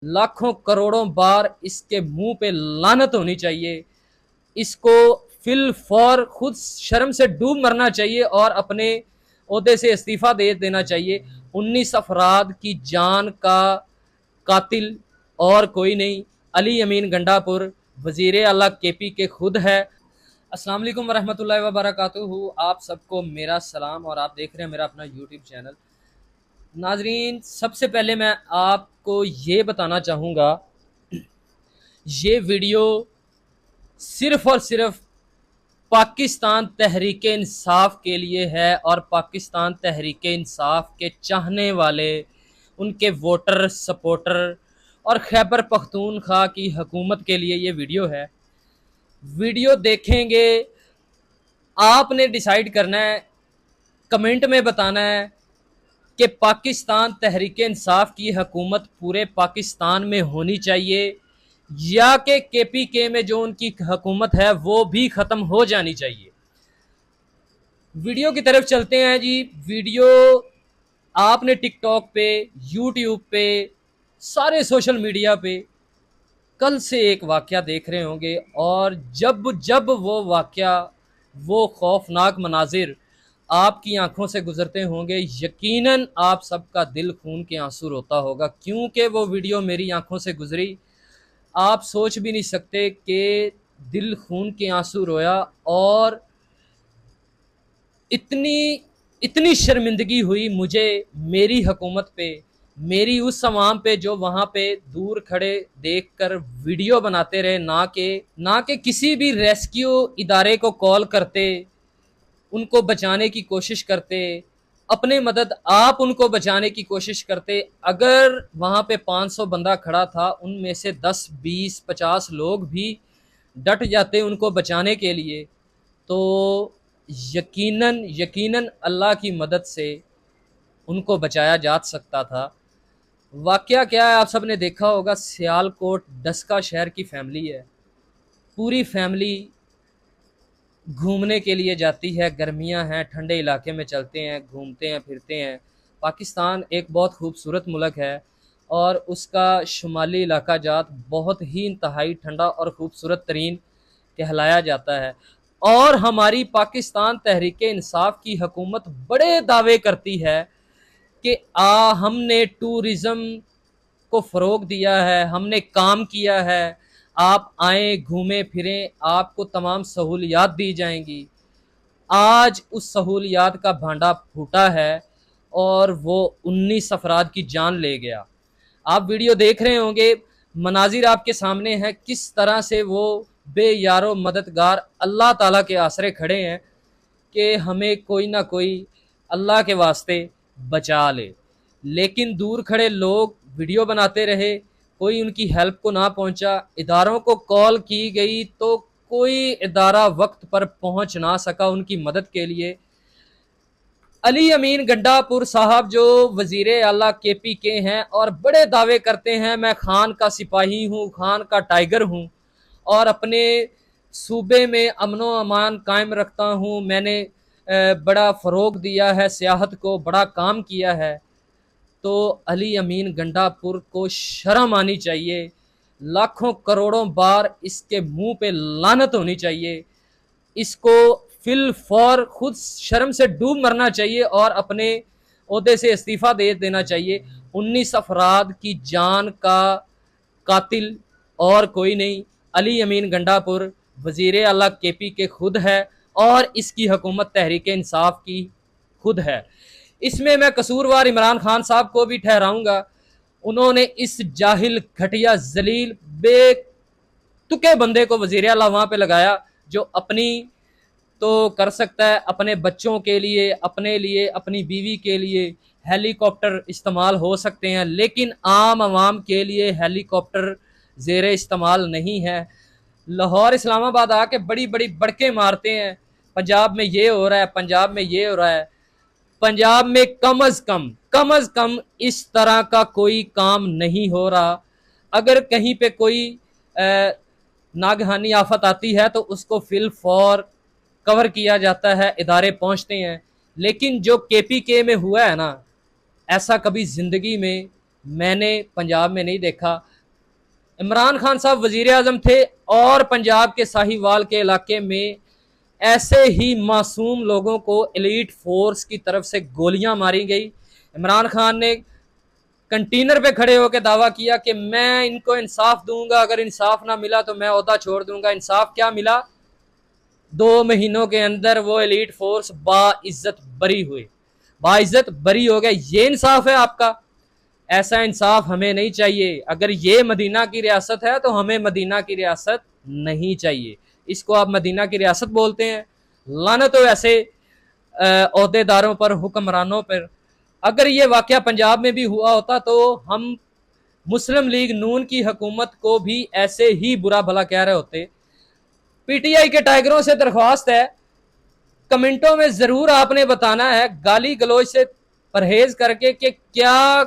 लाखों करोड़ों बार इसके मुंह पे लानत होनी चाहिए। इसको फिल फॉर खुद शर्म से डूब मरना चाहिए और अपने ओहदे से इस्तीफा दे देना चाहिए। 19 अफराद की जान का कातिल और कोई नहीं, अली अमीन गंडापुर वजीर आला केपी के खुद है। अस्सलाम वालेकुम वरहमतुल्लाहि वबरकातुहू। आप सबको मेरा सलाम और आप देख रहे हैं मेरा अपना यूट्यूब चैनल। नाजरीन, सबसे पहले मैं आपको ये बताना चाहूँगा, ये वीडियो सिर्फ और सिर्फ पाकिस्तान तहरीक इंसाफ के लिए है और पाकिस्तान तहरीक इंसाफ के चाहने वाले, उनके वोटर सपोर्टर और खैबर पख्तूनख्वा की हुकूमत के लिए ये वीडियो है। वीडियो देखेंगे, आपने डिसाइड करना है, कमेंट में बताना है कि पाकिस्तान तहरीक इंसाफ की हुकूमत पूरे पाकिस्तान में होनी चाहिए या कि केपीके में जो उनकी हुकूमत है वो भी ख़त्म हो जानी चाहिए। वीडियो की तरफ चलते हैं जी। वीडियो आपने टिकटॉक पे, यूट्यूब पे, सारे सोशल मीडिया पे कल से एक वाक़या देख रहे होंगे और जब जब वो वाक़या, वो खौफनाक मनाजिर आपकी आंखों से गुजरते होंगे, यकीनन आप सबका दिल खून के आंसू रोता होगा। क्योंकि वो वीडियो मेरी आंखों से गुजरी, आप सोच भी नहीं सकते कि दिल खून के आंसू रोया और इतनी इतनी शर्मिंदगी हुई मुझे मेरी हुकूमत पे, मेरी उस अवाम पे जो वहाँ पे दूर खड़े देखकर वीडियो बनाते रहे, ना कि किसी भी रेस्क्यू इदारे को कॉल करते, उनको बचाने की कोशिश करते, अपने मदद आप उनको बचाने की कोशिश करते। अगर वहाँ पे 500 बंदा खड़ा था, उनमें से 10, 20, 50 लोग भी डट जाते उनको बचाने के लिए, तो यकीनन यकीनन अल्लाह की मदद से उनको बचाया जा सकता था। वाक़या क्या है, आप सब ने देखा होगा, सियालकोट डस्का शहर की फैमिली है। पूरी फैमिली घूमने के लिए जाती है, गर्मियां हैं, ठंडे इलाके में चलते हैं, घूमते हैं, फिरते हैं। पाकिस्तान एक बहुत खूबसूरत मुल्क है और उसका शुमाली इलाका जात बहुत ही इंतहाई ठंडा और ख़ूबसूरत तरीन कहलाया जाता है। और हमारी पाकिस्तान तहरीक इंसाफ की हुकूमत बड़े दावे करती है कि हमने टूरिज़्म को फ़रोग दिया है, हमने काम किया है, आप आएँ, घूमें फिरें, आपको तमाम सहूलियात दी जाएंगी। आज उस सहूलियात का भांडा फूटा है और वो 19 अफराद की जान ले गया। आप वीडियो देख रहे होंगे, मनाजिर आपके सामने हैं, किस तरह से वो बेयारो मददगार अल्लाह ताला के आसरे खड़े हैं कि हमें कोई ना कोई अल्लाह के वास्ते बचा ले। लेकिन दूर खड़े लोग वीडियो बनाते रहे, कोई उनकी हेल्प को ना पहुंचा। इदारों को कॉल की गई तो कोई इदारा वक्त पर पहुंच ना सका उनकी मदद के लिए। अली अमीन गंडापुर साहब जो वजीर आला केपी के हैं और बड़े दावे करते हैं, मैं खान का सिपाही हूँ, खान का टाइगर हूँ और अपने सूबे में अमनो अमान कायम रखता हूँ, मैंने बड़ा फ़रोग दिया है सियाहत को, बड़ा काम किया है। तो अली अमीन गंडापुर को शर्म आनी चाहिए। लाखों करोड़ों बार इसके मुंह पे लानत होनी चाहिए। इसको फिल फॉर खुद शर्म से डूब मरना चाहिए और अपने ओहदे से इस्तीफा दे देना चाहिए। 19 अफराद की जान का कातिल और कोई नहीं, अली अमीन गंडापुर वजीर आला केपी के खुद है और इसकी हुकूमत तहरीक इंसाफ की खुद है। इसमें मैं कसूरवार इमरान खान साहब को भी ठहराऊंगा। उन्होंने इस जाहिल, घटिया, जलील, बेतुके बंदे को वजीर आला वहाँ पे लगाया, जो अपनी तो कर सकता है, अपने बच्चों के लिए, अपने लिए, अपनी बीवी के लिए हेलीकॉप्टर इस्तेमाल हो सकते हैं, लेकिन आम आवाम के लिए हेलीकॉप्टर ज़ेर इस्तेमाल नहीं है। लाहौर इस्लामाबाद आके बड़ी बड़ी बड़के मारते हैं, पंजाब में ये हो रहा है, पंजाब में ये हो रहा है। पंजाब में कम अज कम इस तरह का कोई काम नहीं हो रहा। अगर कहीं पे कोई नागहानी आफत आती है तो उसको फिल फॉर कवर किया जाता है, इदारे पहुंचते हैं। लेकिन जो केपीके में हुआ है ना, ऐसा कभी जिंदगी में मैंने पंजाब में नहीं देखा। इमरान खान साहब वजीर आजम थे और पंजाब के साहिवाल के इलाके में ऐसे ही मासूम लोगों को एलीट फोर्स की तरफ से गोलियां मारी गई। इमरान खान ने कंटेनर पे खड़े होकर दावा किया कि मैं इनको इंसाफ दूंगा, अगर इंसाफ ना मिला तो मैं ओहदा छोड़ दूंगा। इंसाफ क्या मिला? 2 महीनों के अंदर वो एलीट फोर्स बाइज्जत बरी हुई, बाइज्जत बरी हो गए। ये इंसाफ है आपका? ऐसा इंसाफ हमें नहीं चाहिए। अगर ये मदीना की रियासत है तो हमें मदीना की रियासत नहीं चाहिए। इसको आप मदीना की रियासत बोलते हैं? लानत हो ऐसे ओहदेदारों पर, हुक्मरानों पर। अगर ये वाकया पंजाब में भी हुआ होता तो हम मुस्लिम लीग नून की हुकूमत को भी ऐसे ही बुरा भला कह रहे होते। पीटीआई के टाइगरों से दरख्वास्त है, कमेंटों में जरूर आपने बताना है, गाली गलौज से परहेज करके, कि क्या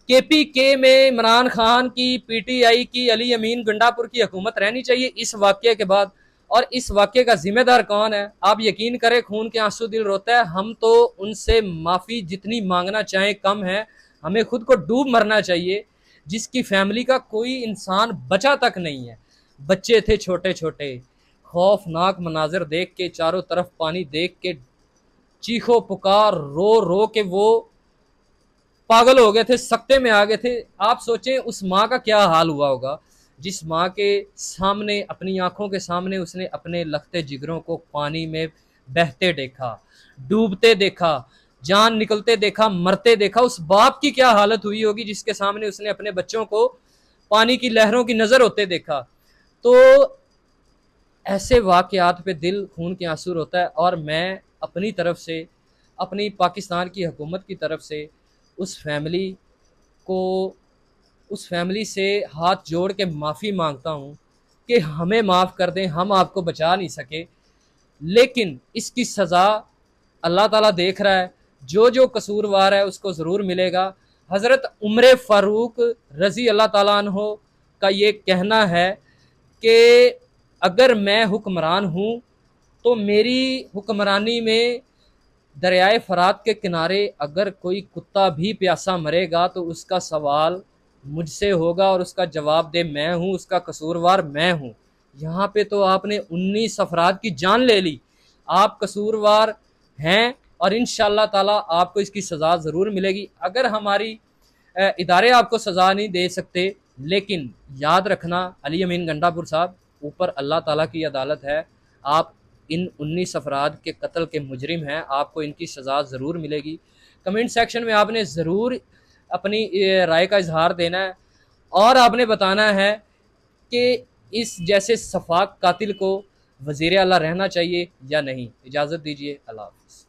केपीके में इमरान खान की, पीटीआई की, अली अमीन गंडापुर की हुकूमत रहनी चाहिए इस वाक्य के बाद? और इस वाक्य का जिम्मेदार कौन है? आप यकीन करें, खून के आंसू दिल रोता है। हम तो उनसे माफ़ी जितनी मांगना चाहें कम है। हमें खुद को डूब मरना चाहिए। जिसकी फैमिली का कोई इंसान बचा तक नहीं है, बच्चे थे छोटे छोटे, खौफनाक मनाजिर देख के, चारों तरफ पानी देख के, चीखो पुकार रो रो के वो पागल हो गए थे, सकते में आ गए थे। आप सोचें उस माँ का क्या हाल हुआ होगा, जिस माँ के सामने, अपनी आंखों के सामने उसने अपने लखते जिगरों को पानी में बहते देखा, डूबते देखा, जान निकलते देखा, मरते देखा। उस बाप की क्या हालत हुई होगी जिसके सामने उसने अपने बच्चों को पानी की लहरों की नजर होते देखा। तो ऐसे वाकयात पे दिल खून के आंसू रोता है। और मैं अपनी तरफ से, अपनी पाकिस्तान की हुकूमत की तरफ से उस फैमिली को, उस फैमिली से हाथ जोड़ के माफ़ी मांगता हूँ कि हमें माफ़ कर दें, हम आपको बचा नहीं सके, लेकिन इसकी सज़ा अल्लाह ताला देख रहा है। जो जो कसूरवार है उसको ज़रूर मिलेगा। हज़रत उमर फ़ारूक रज़ी अल्लाह ताला अन्हो का ये कहना है कि अगर मैं हुक्मरान हूँ तो मेरी हुक्मरानी में दरियाए फ़रात के किनारे अगर कोई कुत्ता भी प्यासा मरेगा तो उसका सवाल मुझसे होगा और उसका जवाब दे मैं हूँ, उसका कसूरवार मैं हूँ। यहाँ पे तो आपने 19 अफराद की जान ले ली। आप कसूरवार हैं और इंशाअल्लाह ताला आपको इसकी सज़ा ज़रूर मिलेगी। अगर हमारी इदारे आपको सज़ा नहीं दे सकते, लेकिन याद रखना अली अमीन गंडापुर साहब, ऊपर अल्लाह ताला की अदालत है। आप इन 19 अफराद के कत्ल के मुजरिम हैं, आपको इनकी सज़ा ज़रूर मिलेगी। कमेंट सेक्शन में आपने ज़रूर अपनी राय का इजहार देना है और आपने बताना है कि इस जैसे सफाक कातिल को वज़ीर आला रहना चाहिए या नहीं। इजाज़त दीजिए, अल्लाह हाफ़िज़।